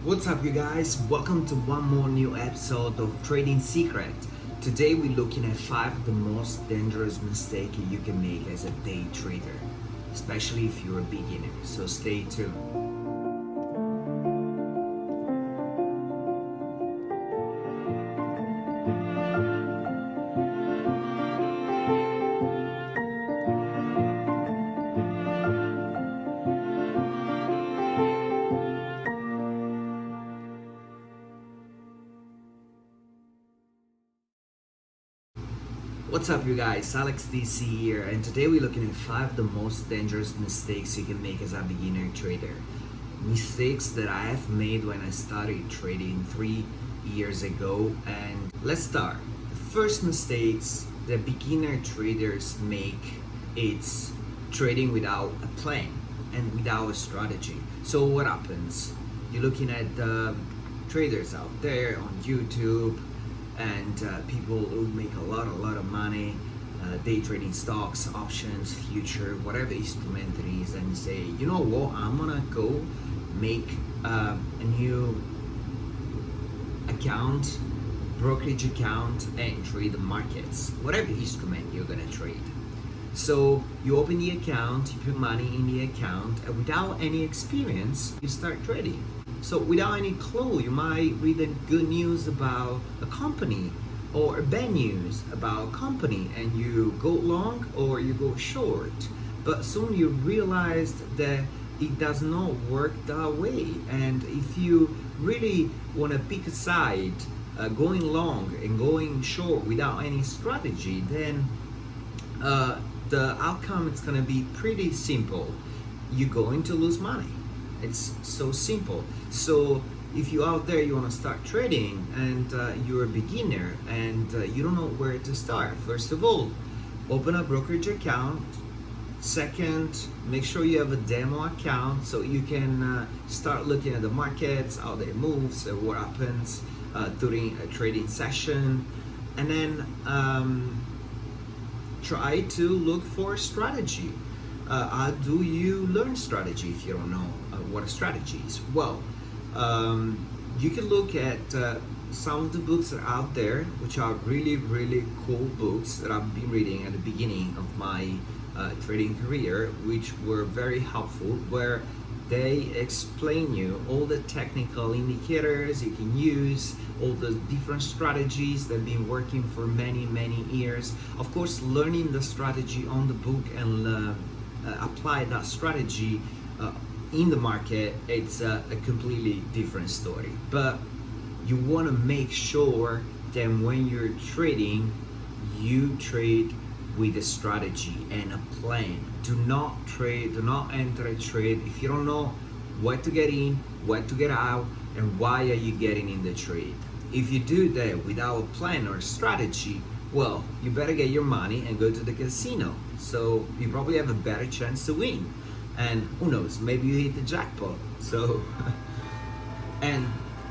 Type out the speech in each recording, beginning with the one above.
What's up, you guys? Welcome to one more new episode of Trading Secret. Today we're looking at 5 of the most dangerous mistakes you can make as a day trader, especially if you're a beginner. So stay tuned. What's up, you guys? Alex DC here, and today we're looking at 5 of the most dangerous mistakes you can make as a beginner trader. Mistakes that I have made when I started trading 3 years ago. And let's start. The first mistakes that beginner traders make is trading without a plan and without a strategy. So what happens? You're looking at traders out there on YouTube and people who make a lot of money day trading stocks, options, future, whatever instrument it is, and say, you know what, I'm gonna go make a new account, brokerage account, and trade the markets, whatever instrument you're gonna trade. So you open the account, you put money in the account, and without any experience you start trading. So without any clue, you might read the good news about a company or bad news about a company, and you go long or you go short. But soon you realize that it does not work that way. And if you really want to pick a side, going long and going short without any strategy, then the outcome is going to be pretty simple. You're going to lose money. It's so simple. So if you're out there, you want to start trading, and you're a beginner and you don't know where to start, first of all, open a brokerage account. Second, make sure you have a demo account so you can start looking at the markets, how they move, so what happens during a trading session. And then try to look for strategy. How do you learn strategy if you don't know what a strategy is? Well, you can look at some of the books that are out there, which are really cool books that I've been reading at the beginning of my trading career, which were very helpful, where they explain you all the technical indicators you can use, all the different strategies that have been working for many years. Of course, learning the strategy on the book and apply that strategy in the market, it's a completely different story. But you want to make sure that when you're trading, you trade with a strategy and a plan. Do not enter a trade if you don't know what to get in, what to get out, and why are you getting in the trade. If you do that without a plan or strategy, well, you better get your money and go to the casino. So you probably have a better chance to win. And who knows, maybe you hit the jackpot. So, and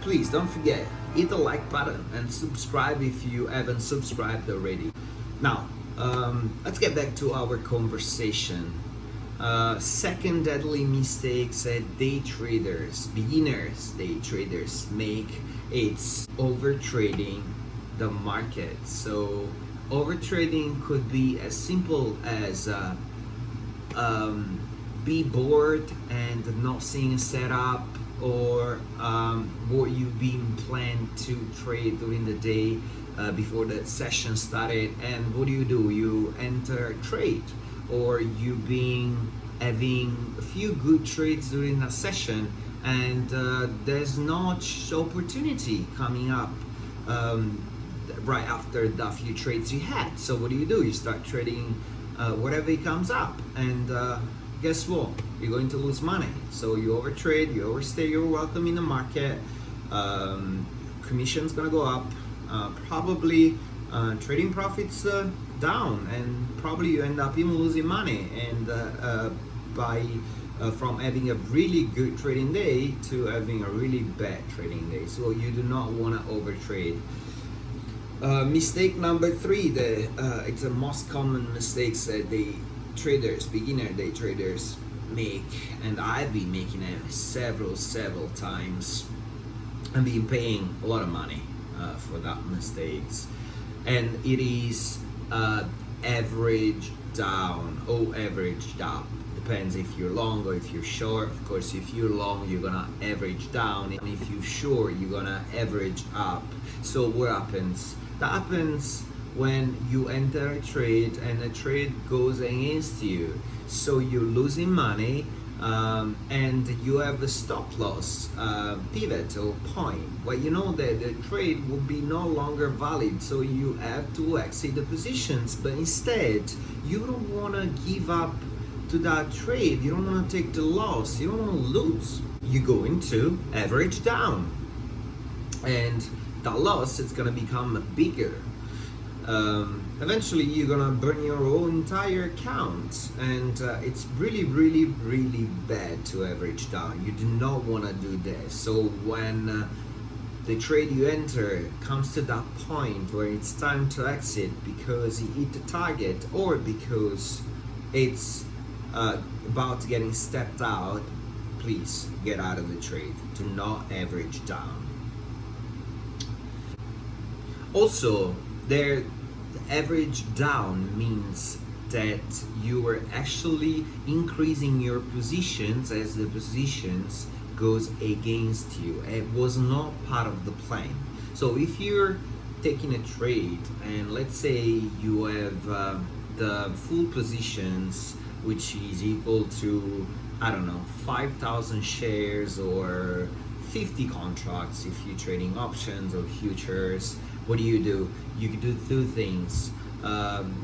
please don't forget, hit the like button and subscribe if you haven't subscribed already. Now, let's get back to our conversation. Second deadly mistakes that day traders, beginners day traders make, it's over trading the market. So over trading could be as simple as be bored and not seeing a setup, or what you've been planned to trade during the day before the session started, and what do? You enter trade, or you being having a few good trades during that session, and there's not opportunity coming up right after the few trades you had. So what do? You start trading whatever it comes up, and guess what? You're going to lose money. So you overtrade, you overstay your welcome in the market. Commission's gonna go up. Probably trading profits down, and probably you end up even losing money. And from having a really good trading day to having a really bad trading day. So you do not want to overtrade. Mistake number 3, it's the most common mistakes that beginner day traders make, and I've been making it several times, and been paying a lot of money for that mistakes. And it is average down or averaged up. Depends if you're long or if you're short. Of course, if you're long, you're gonna average down, and if you're short, you're gonna average up. So what happens? That happens when you enter a trade and the trade goes against you. So you're losing money, and you have a stop loss pivot or point where you know that the trade will be no longer valid, so you have to exit the positions. But instead, you don't want to give up to that trade, you don't want to take the loss, you don't want to lose. You go into average down, and that loss is going to become bigger. Eventually you're gonna burn your whole entire account, and it's really bad to average down. You do not want to do this. So when the trade you enter comes to that point where it's time to exit because you hit the target or because it's about getting stepped out, please get out of the trade. Do not average down. Also, the average down means that you are actually increasing your positions as the positions goes against you. It was not part of the plan. So if you're taking a trade and let's say you have the full positions, which is equal to, I don't know, 5,000 shares or 50 contracts if you're trading options or futures, what do? You could do two things.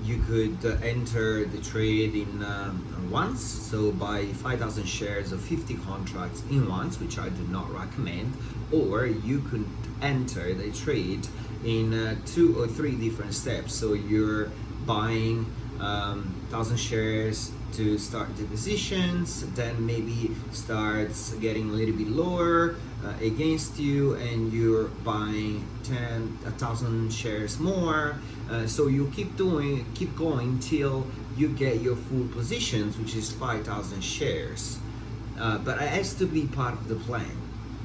You could enter the trade in once, so buy 5,000 shares of 50 contracts in once, which I do not recommend, or you could enter the trade in 2 or 3 different steps. So you're buying 1,000 shares to start the positions, then maybe starts getting a little bit lower against you, and you're buying 1,000 shares more. So you keep going till you get your full positions, which is 5,000 shares. But it has to be part of the plan.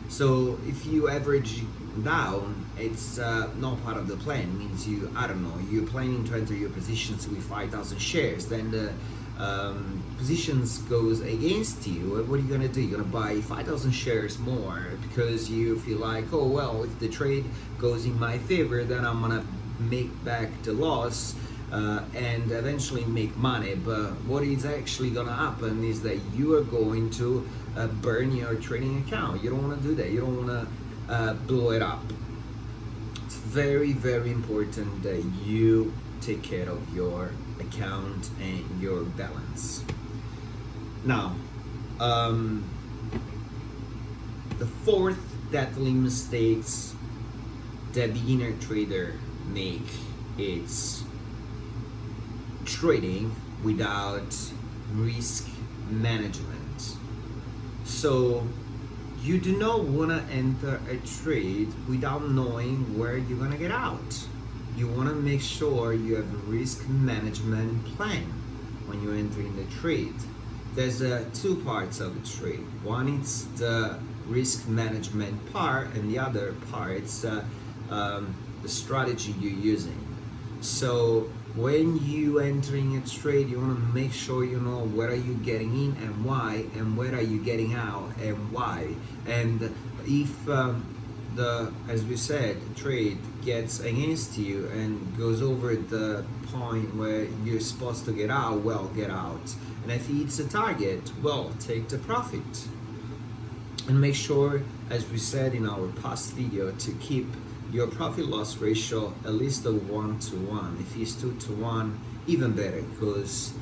So if you average down, it's not part of the plan. It means you're planning to enter your positions with 5,000 shares, then the positions goes against you. What are you gonna do? You're gonna buy 5,000 shares more because you feel like, oh well, if the trade goes in my favor, then I'm gonna make back the loss and eventually make money. But what is actually gonna happen is that you are going to burn your trading account. You don't want to do that. You don't want to blow it up. It's very important that you take care of your account and your balance. Now, the fourth deadly mistakes that beginner trader make is trading without risk management. So you do not want to enter a trade without knowing where you're going to get out. You want to make sure you have a risk management plan when you're entering the trade. There's 2 parts of the trade. One is the risk management part, and the other part is the strategy you're using. So when you entering a trade, you want to make sure you know where are you getting in and why, and where are you getting out and why. And if as we said, the trade gets against you and goes over the point where you're supposed to get out, well, get out. And if it's a target, well, take the profit. And make sure, as we said in our past video, to keep your profit loss ratio at least a 1-to-1. If it's 2-to-1, even better, because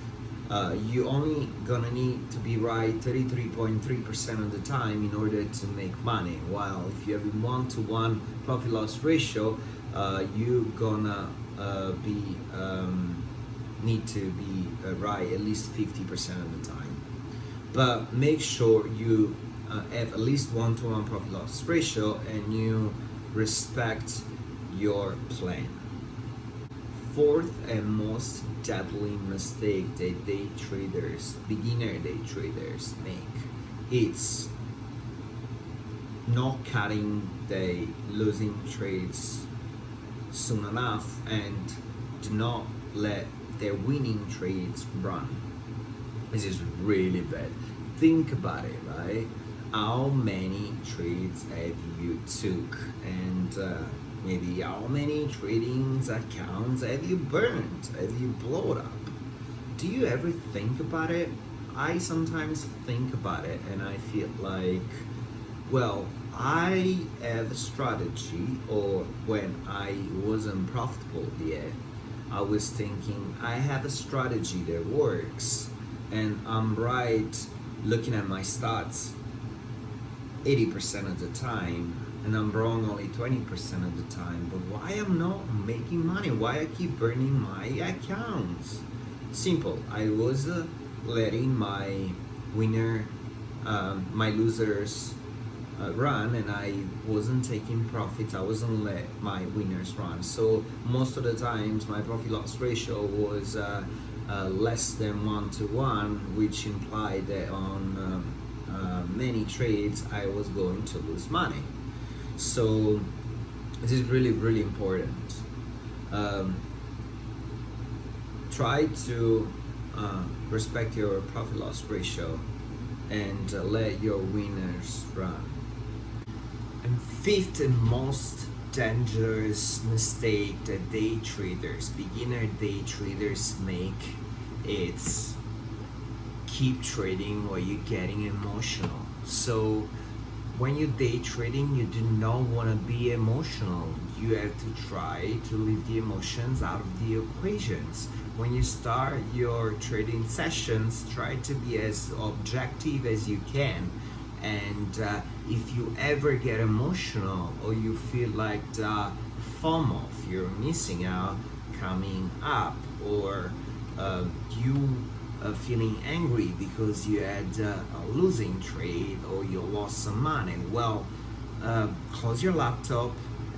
you only gonna need to be right 33.3% of the time in order to make money. While if you have a 1-to-1 profit loss ratio, you're gonna need to be right at least 50% of the time. But make sure you have at least 1-to-1 profit loss ratio and you respect your plan. Fourth and most deadly mistake that beginner day traders make, it's not cutting the losing trades soon enough and do not let their winning trades run. This is really bad. Think about it, right? How many trades have you took, and maybe how many trading accounts have you burned, have you blown up? Do you ever think about it? I sometimes think about it and I feel like, well, I have a strategy, or when I wasn't profitable yet, I was thinking I have a strategy that works, and I'm right looking at my stats 80% of the time, and I'm wrong only 20% of the time. But why I'm not making money? Why I keep burning my accounts? Simple. I was letting my winner, my losers run, and I wasn't taking profits. I wasn't let my winners run. So most of the times my profit loss ratio was less than 1 to 1, which implied that on many trades I was going to lose money. So this is really, really important. Try to respect your profit loss ratio and let your winners run. And fifth and most dangerous mistake that day traders, beginner day traders make, it's keep trading while you're getting emotional. So when you're day trading, you do not want to be emotional. You have to try to leave the emotions out of the equations. When you start your trading sessions, try to be as objective as you can. And if you ever get emotional, or you feel like the FOMO, you're missing out coming up, or you feeling angry because you had a losing trade, or you lost some money, well, close your laptop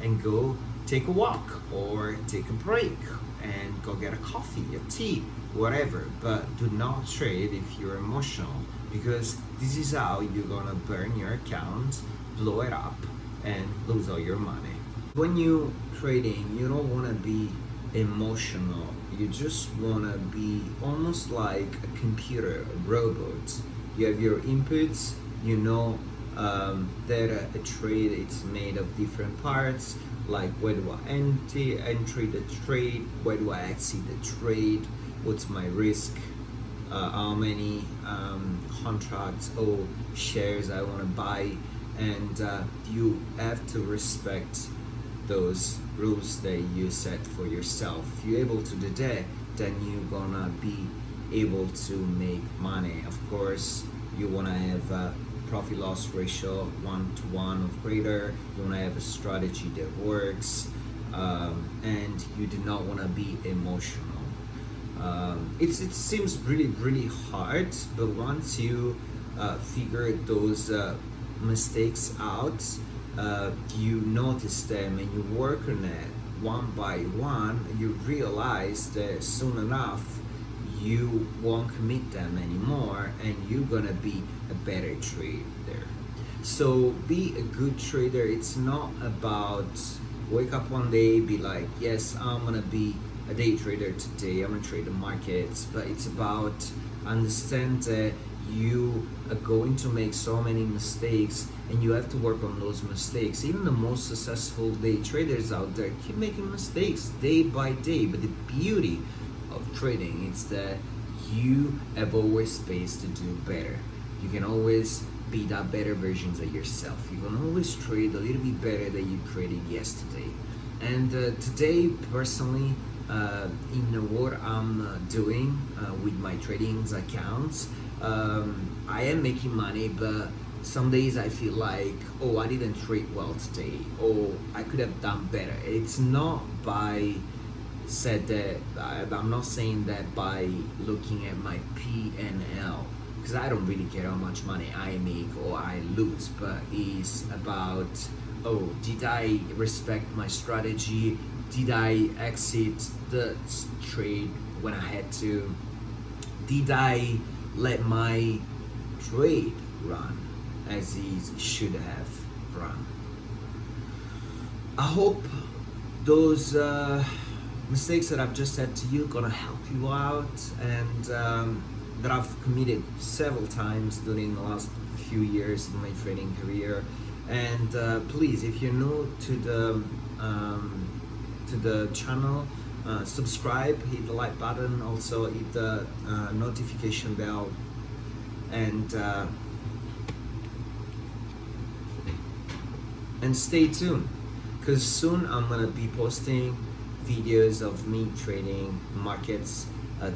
and go take a walk or take a break and go get a coffee, a tea, whatever. But do not trade if you're emotional, because this is how you're gonna burn your account, blow it up, and lose all your money. When you trading, you don't wanna be emotional. You just wanna be almost like a computer, a robot. You have your inputs, you know that a trade it's made of different parts, like where do I enter the trade, where do I exit the trade, what's my risk, how many contracts or shares I want to buy, and you have to respect those rules that you set for yourself. If you're able to do that, then you're gonna be able to make money. Of course, you want to have a profit loss ratio 1 to 1 or greater. You want to have a strategy that works, and you do not want to be emotional. It seems really, really hard, but once you figure those mistakes out, you notice them and you work on it one by one, you realize that soon enough you won't commit them anymore, and you're gonna be a better trader. So be a good trader. It's not about wake up one day, be like, yes, I'm gonna be a day trader today, I'm gonna trade the markets. But it's about understand that you are going to make so many mistakes, and you have to work on those mistakes. Even the most successful day traders out there keep making mistakes day by day, but the beauty of trading is that you have always space to do better. You can always be that better versions of yourself. You can always trade a little bit better than you traded yesterday. And today, personally, in what I'm doing with my trading accounts, I am making money, but some days I feel like, oh, I didn't trade well today, or I could have done better. It's not by said that I'm not saying that by looking at my P&L, because I don't really care how much money I make or I lose, but it's about, oh, did I respect my strategy? Did I exit the trade when I had to? Did I let my trade run as it should have run. I hope those mistakes that I've just said to you gonna help you out, and that I've committed several times during the last few years in my trading career. And please, if you're new to the channel, subscribe, hit the like button, also hit the notification bell, and stay tuned, because soon I'm gonna be posting videos of me trading markets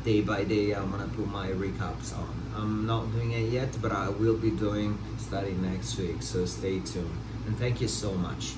day by day. I'm gonna put my recaps on. I'm not doing it yet, but I will be doing starting next week, so stay tuned, and thank you so much.